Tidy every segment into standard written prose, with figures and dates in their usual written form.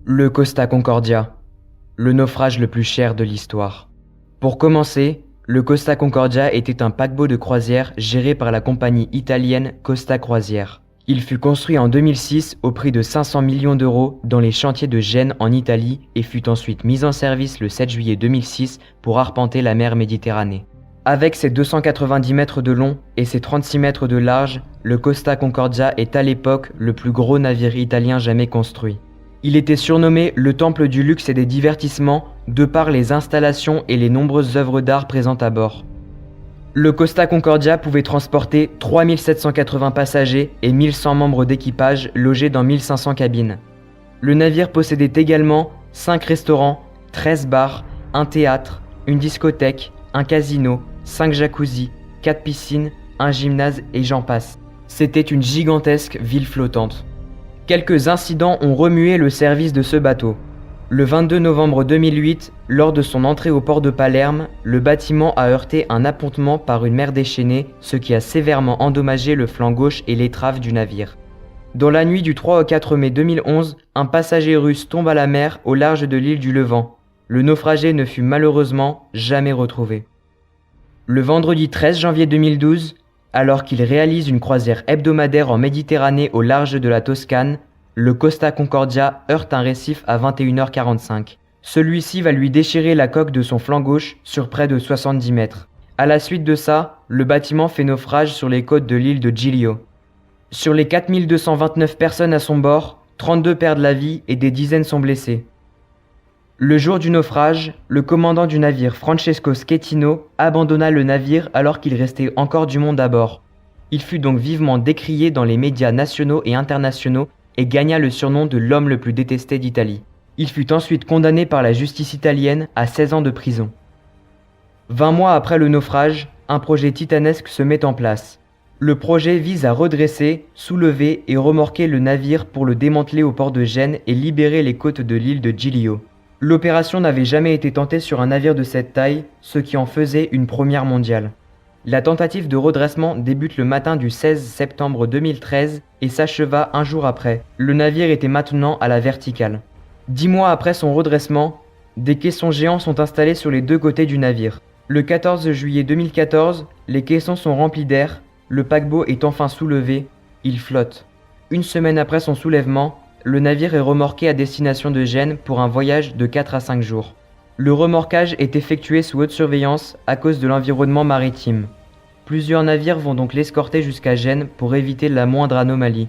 Le Costa Concordia, le naufrage le plus cher de l'histoire. Pour commencer, le Costa Concordia était un paquebot de croisière géré par la compagnie italienne Costa Croisière. Il fut construit en 2006 au prix de 500 millions d'euros dans les chantiers de Gênes en Italie et fut ensuite mis en service le 7 juillet 2006 pour arpenter la mer Méditerranée. Avec ses 290 mètres de long et ses 36 mètres de large, le Costa Concordia est à l'époque le plus gros navire italien jamais construit. Il était surnommé le temple du luxe et des divertissements de par les installations et les nombreuses œuvres d'art présentes à bord. Le Costa Concordia pouvait transporter 3780 passagers et 1100 membres d'équipage logés dans 1500 cabines. Le navire possédait également 5 restaurants, 13 bars, un théâtre, une discothèque, un casino, 5 jacuzzis, 4 piscines, un gymnase et j'en passe. C'était une gigantesque ville flottante. Quelques incidents ont remué le service de ce bateau. Le 22 novembre 2008, lors de son entrée au port de Palerme, le bâtiment a heurté un appontement par une mer déchaînée, ce qui a sévèrement endommagé le flanc gauche et l'étrave du navire. Dans la nuit du 3 au 4 mai 2011, un passager russe tombe à la mer au large de l'île du Levant. Le naufragé ne fut malheureusement jamais retrouvé. Le vendredi 13 janvier 2012, alors qu'il réalise une croisière hebdomadaire en Méditerranée au large de la Toscane, le Costa Concordia heurte un récif à 21h45. Celui-ci va lui déchirer la coque de son flanc gauche sur près de 70 mètres. À la suite de ça, le bâtiment fait naufrage sur les côtes de l'île de Giglio. Sur les 4229 personnes à son bord, 32 perdent la vie et des dizaines sont blessés. Le jour du naufrage, le commandant du navire Francesco Schettino abandonna le navire alors qu'il restait encore du monde à bord. Il fut donc vivement décrié dans les médias nationaux et internationaux et gagna le surnom de l'homme le plus détesté d'Italie. Il fut ensuite condamné par la justice italienne à 16 ans de prison. 20 mois après le naufrage, un projet titanesque se met en place. Le projet vise à redresser, soulever et remorquer le navire pour le démanteler au port de Gênes et libérer les côtes de l'île de Giglio. L'opération n'avait jamais été tentée sur un navire de cette taille, ce qui en faisait une première mondiale. La tentative de redressement débute le matin du 16 septembre 2013 et s'acheva un jour après. Le navire était maintenant à la verticale. 10 mois après son redressement, des caissons géants sont installés sur les deux côtés du navire. Le 14 juillet 2014, les caissons sont remplis d'air, le paquebot est enfin soulevé, il flotte. Une semaine après son soulèvement, le navire est remorqué à destination de Gênes pour un voyage de 4 à 5 jours. Le remorquage est effectué sous haute surveillance à cause de l'environnement maritime. Plusieurs navires vont donc l'escorter jusqu'à Gênes pour éviter la moindre anomalie.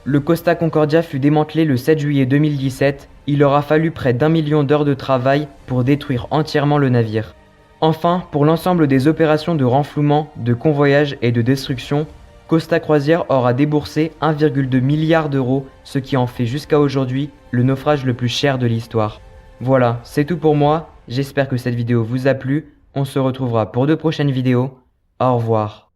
Le Costa Concordia fut démantelé le 7 juillet 2017, il aura fallu près d'1 million d'heures de travail pour détruire entièrement le navire. Enfin, pour l'ensemble des opérations de renflouement, de convoyage et de destruction, Costa Croisière aura déboursé 1,2 milliard d'euros, ce qui en fait jusqu'à aujourd'hui le naufrage le plus cher de l'histoire. Voilà, c'est tout pour moi, j'espère que cette vidéo vous a plu, on se retrouvera pour de prochaines vidéos, au revoir.